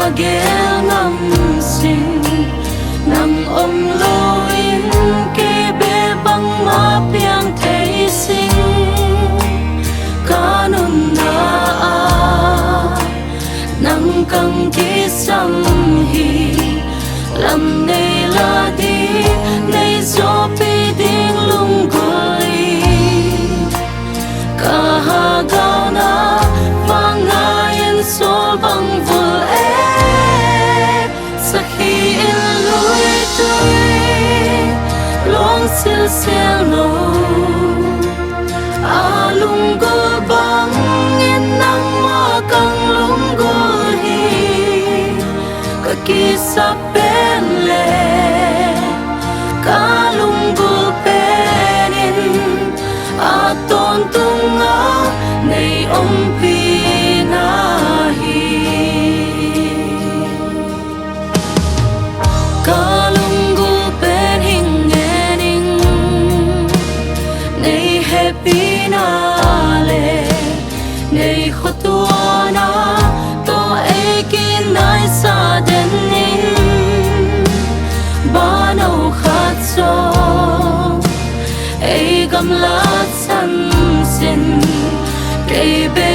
magel ngam sin nang om loin ke be bang ma piang thei sing kanun na nang kang ki sam hi lam nei la di nei zo pi ding lung goi ka ha gao na vangayen sol bang vul sa khi in lui tui long sil sil no lung gol bang in nang ma kang lung gol hi ka ki sa pen le ka lung gol penin ton tung a nei om pi na hi ka lung gol pen hing ening nei happy na le nei khotuana to ekin nai sa den ning bano khat so ei gam la san sin cây bê